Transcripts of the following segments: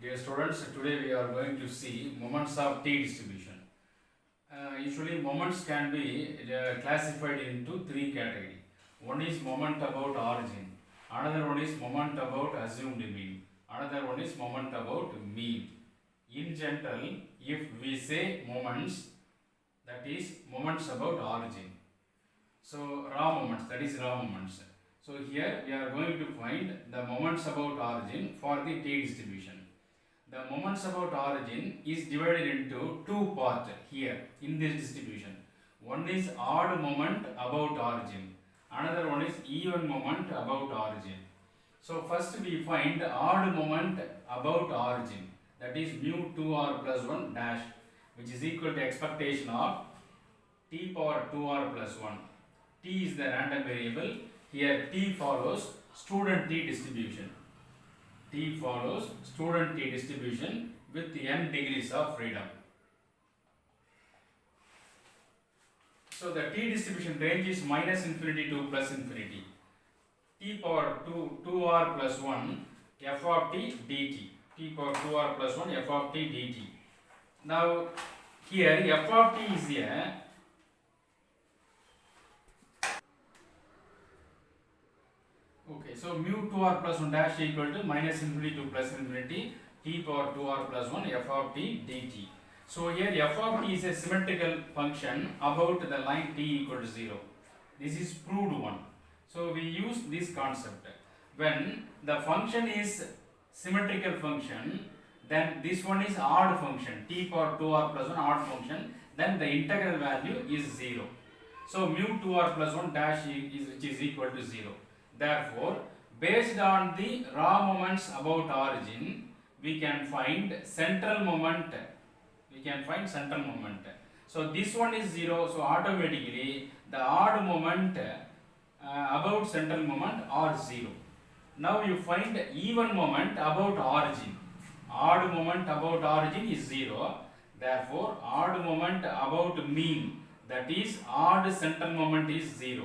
Dear students, today we are going to see moments of T distribution. Usually moments can be classified into three categories. One is moment about origin, another one is moment about assumed mean, another one is moment about mean. In general, if we say moments, that is moments about origin. So raw moments, that is raw moments. So here we are going to find the moments about origin for the T distribution. The moments about origin is divided into two parts here in this distribution. One is odd moment about origin, another one is even moment about origin. So first we find odd moment about origin, that is mu 2r plus 1 dash, which is equal to expectation of t power 2r plus 1. T is the random variable. Here T follows student T distribution. T follows student T distribution with n degrees of freedom. So the T distribution range is minus infinity to plus infinity. T power 2r plus 1 f of t dt. T power 2r plus 1 f of t dt. Now here f of t is a so mu 2r plus 1 dash equal to minus infinity to plus infinity t power 2r plus 1 f of t dt. So here f of t is a symmetrical function about the line t equal to 0. This is proved one. So we use this concept. When the function is symmetrical function, then this one is odd function, t power 2r plus 1 odd function, then the integral value is 0. So mu 2r plus 1 dash which is equal to 0. Therefore, based on the raw moments about origin, we can find central moment. So this one is 0. So automatically the odd moment about central moment are 0. Now you find even moment about origin. Odd moment about origin is 0. Therefore, odd moment about mean, that is odd central moment, is 0.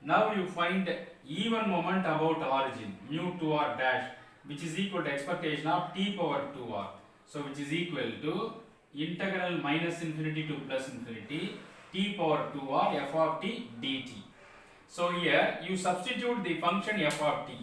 Now you find even moment about origin, mu 2r dash, which is equal to expectation of t power 2r. So which is equal to integral minus infinity to plus infinity t power 2r f of t dt. So here you substitute the function f of t.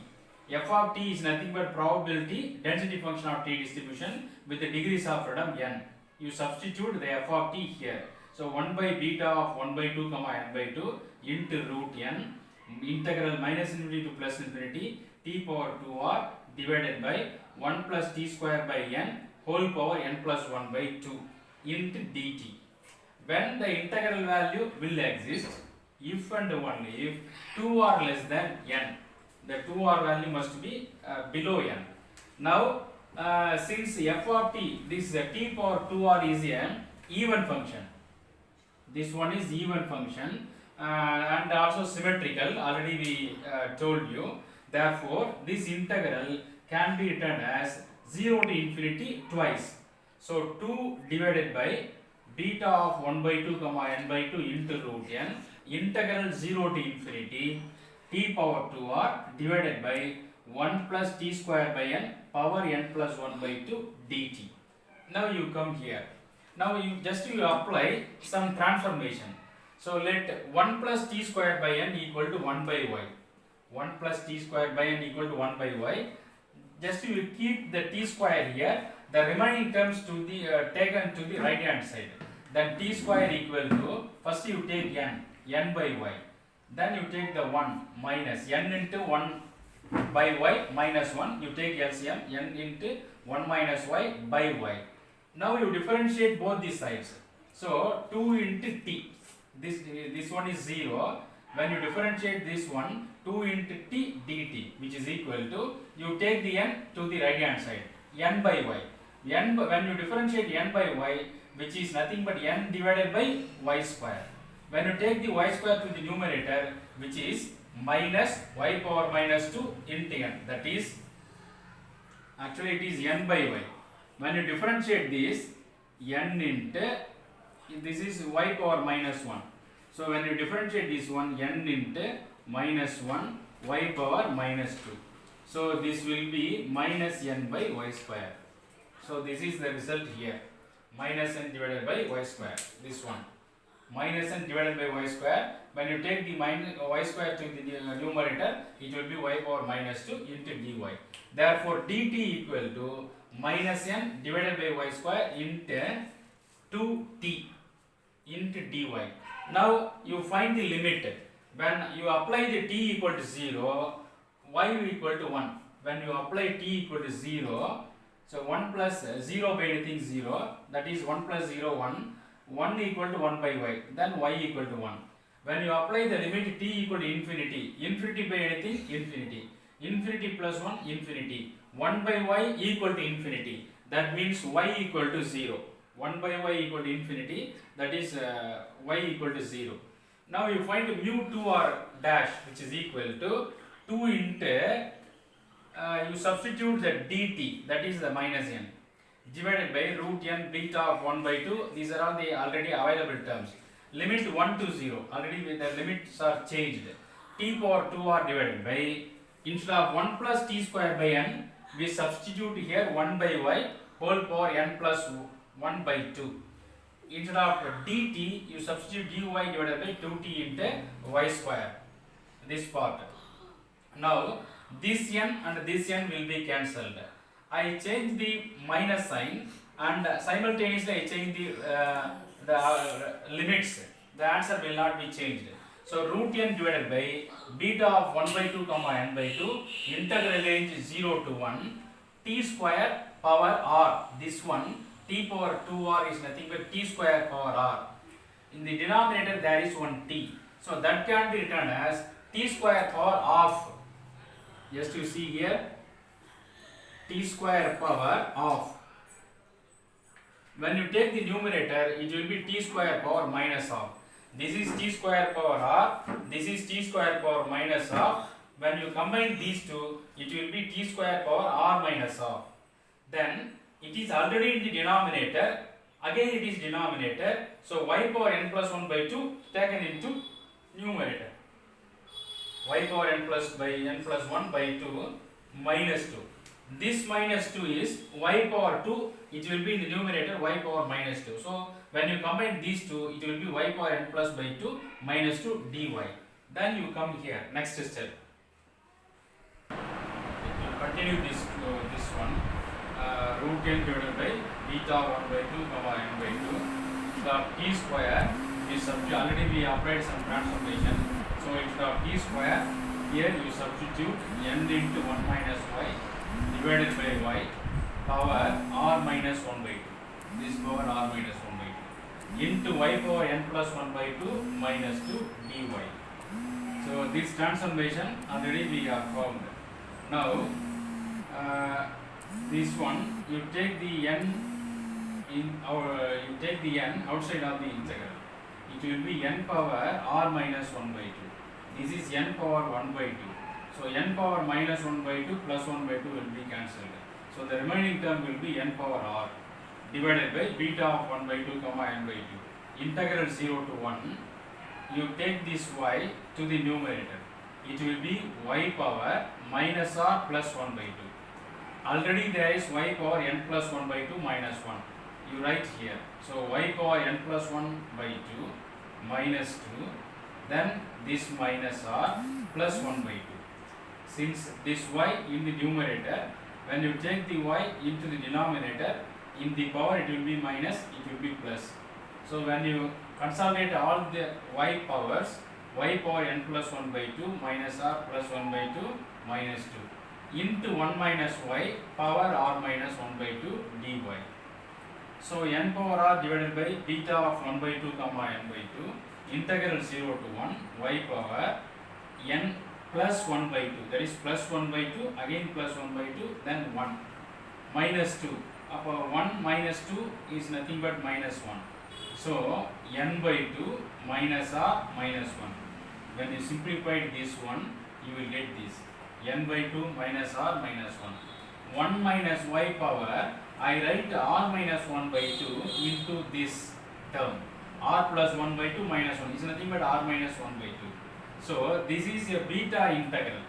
F of t is nothing but probability density function of T distribution with the degrees of freedom n. You substitute the f of t here. So 1 by beta of 1 by 2 comma n by 2 into root n integral minus infinity to plus infinity t power 2r divided by 1 plus t square by n whole power n plus 1 by 2 into dt. When the integral value will exist, if and only if 2 are less than n, the 2r value must be below n. Now since f of t, this t power 2r is an even function. This one is even function and also symmetrical, already we told you. Therefore, this integral can be written as 0 to infinity twice. So 2 divided by beta of 1 by 2 comma n by 2 into root n integral 0 to infinity t power 2r divided by 1 plus t square by n power n plus 1 by 2 dt. Now you come here. Now you apply some transformation. So let 1 plus t square by n equal to 1 by y. 1 plus t square by n equal to 1 by y. Just you keep the t square here. The remaining terms to the taken to the right hand side. Then t square equal to, first you take n by y. Then you take the 1 minus n into 1 by y minus 1. You take LCM n into 1 minus y by y. Now you differentiate both these sides. So 2 into t. This one is 0. When you differentiate this one, 2 into t dt, which is equal to, you take the n to the right hand side, n by y. When you differentiate n by y, which is nothing but n divided by y square. When you take the y square to the numerator, which is minus y power minus 2 into n, that is, actually it is n by y. When you differentiate this, n into, this is y power minus 1. So when you differentiate this one, n into minus 1 y power minus 2. So this will be minus n by y square. So this is the result here. Minus n divided by y square. This one. Minus n divided by y square. When you take the minus y square to the numerator, it will be y power minus 2 into dy. Therefore, dt equal to minus n divided by y square into 2t into dy. Now you find the limit. When you apply the t equal to 0, y equal to 1. When you apply t equal to 0, so 1 plus 0 by anything 0, that is 1 plus 0 1, 1 equal to 1 by y, then y equal to 1. When you apply the limit t equal to infinity, infinity by anything infinity, infinity plus 1 infinity, 1 by y equal to infinity, that means y equal to 0. 1 by y equal to infinity, that is y equal to 0. Now you find mu 2 r dash, which is equal to 2 into you substitute the dt, that is the minus n, divided by root n beta of 1 by 2. These are all the already available terms. Limit 1 to 0, already the limits are changed. T power 2r divided by, instead of 1 plus t square by n, we substitute here 1 by y whole power n plus 1 by 2. Instead of dt, you substitute dy divided by 2t into y square. This part. Now, this n and this n will be cancelled. I change the minus sign and simultaneously I change the limits. The answer will not be changed. So root n divided by beta of 1 by 2 comma n by 2 integral range 0 to 1 t square power r. This one t power 2r is nothing but t square power r. In the denominator there is one t. So that can be written as t square power of. Just you see here, t square power of. When you take the numerator, it will be t square power minus of. This is t square power r, this is t square power minus of. When you combine these two, it will be t square power r minus of. Then it is already in the denominator, again it is denominator, so y power n plus 1 by 2 taken into numerator. Y power n plus 1 by 2 minus 2. This minus 2 is y power 2, it will be in the numerator y power minus 2. So when you combine these two, it will be y power n plus by 2 minus 2 dy. Then you come here, next step. You continue this one. Root n divided by beta 1 by 2 comma n by 2. Instead of t square, already we applied some transformation. So instead of t square, here you substitute n into 1 minus y divided by y power r minus 1 by 2. This power r minus 1 by 2 into y power n plus 1 by 2 minus 2 dy. So this transformation already we have found. Now this one, you take the n outside of the integral. It will be n power r minus 1 by 2. This is n power 1 by 2. So n power minus 1 by 2 plus 1 by 2 will be cancelled. So the remaining term will be n power r divided by beta of 1 by 2 comma n by 2. Integral 0 to 1. You take this y to the numerator. It will be y power minus r plus 1 by 2. Already there is y power n plus 1 by 2 minus 1. You write here. So y power n plus 1 by 2 minus 2. Then this minus r plus 1 by 2. Since this y in the numerator, when you take the y into the denominator, in the power it will be minus, it will be plus. So when you consolidate all the y powers, y power n plus 1 by 2 minus r plus 1 by 2 minus 2 into 1 minus y power r minus 1 by 2 dy. So n power r divided by beta of 1 by 2 comma n by 2 integral 0 to 1 y power n plus 1 by 2, that is plus 1 by 2, again plus 1 by 2, then 1 minus 2. 1 minus 2 is nothing but minus 1. So n by 2 minus r minus 1. When you simplify this one, you will get this n by 2 minus r minus 1. 1 minus y power, I write r minus 1 by 2 into this term. R plus 1 by 2 minus 1 is nothing but r minus 1 by 2. So this is a beta integral.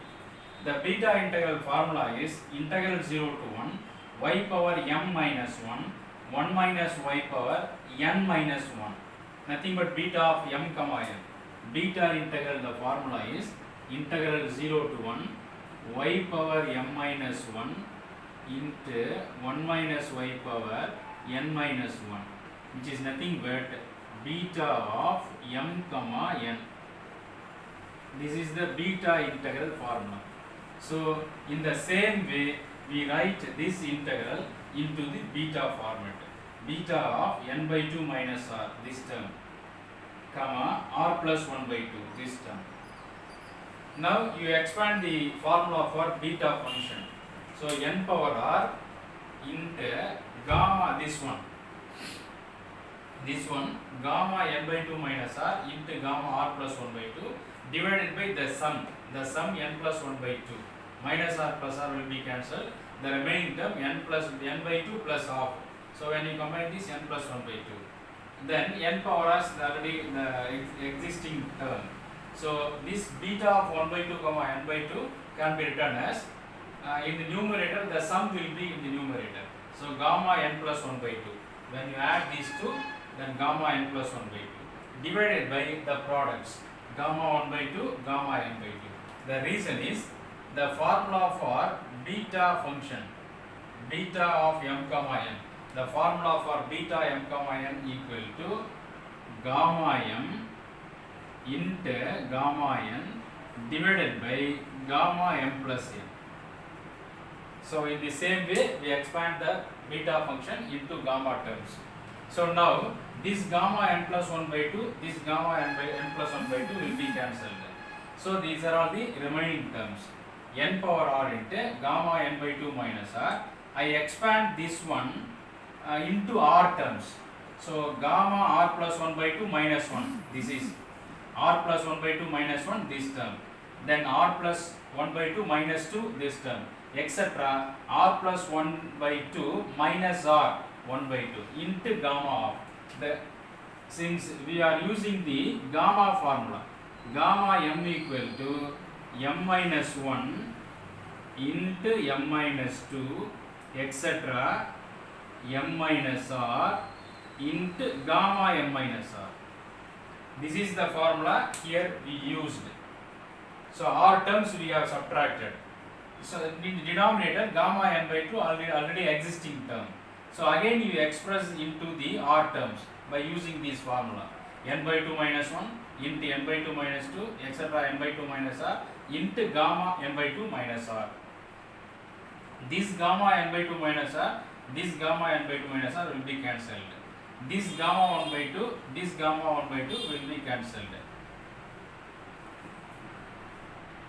The beta integral formula is integral 0 to 1 y power m minus 1, 1 minus y power n minus 1, nothing but beta of m comma n. Beta integral, the formula is integral 0 to 1 y power m minus 1 into 1 minus y power n minus 1, which is nothing but beta of m comma n. This is the beta integral formula. So in the same way we write this integral into the beta format. Beta of n by 2 minus r, this term, comma r plus 1 by 2, this term. Now you expand the formula for beta function. So n power r into gamma, this one gamma n by 2 minus r into gamma r plus 1 by 2 divided by the sum n plus 1 by 2, minus r plus r will be cancelled, the remaining term n by 2 plus half. So when you combine this, n plus 1 by 2, then n power r is already the existing term. So this beta of 1 by 2 comma n by 2 can be written as in the numerator, the sum will be in the numerator. So gamma n plus 1 by 2. When you add these two, then gamma n plus 1 by 2 divided by the products, gamma 1 by 2, gamma n by 2. The reason is the formula for beta function, beta of m comma n. The formula for beta m comma n equal to gamma m into gamma n divided by gamma m plus n. So in the same way we expand the beta function into gamma terms. So now this gamma n plus 1 by 2, this gamma n plus 1 by 2 will be cancelled. So these are all the remaining terms. N power r into gamma n by 2 minus r. I expand this one into r terms. So gamma r plus 1 by 2 minus 1, this is r plus 1 by 2 minus 1, this term. Then r plus 1 by 2 minus 2, this term, etc. r plus 1 by 2 minus r 1 by 2 into gamma of the, since we are using the gamma formula, gamma m equal to m minus 1 into m minus 2, etc. m minus r into gamma m minus r. This is the formula here we used. So r terms we have subtracted. So in the denominator, gamma n by 2 already existing term. So again you express into the r terms by using this formula, n by 2 minus 1 into n by 2 minus 2, etc. n by 2 minus r into gamma n by 2 minus r. This gamma n by 2 minus r, this gamma n by 2 minus r will be cancelled. This gamma 1 by 2, this gamma 1 by 2 will be cancelled.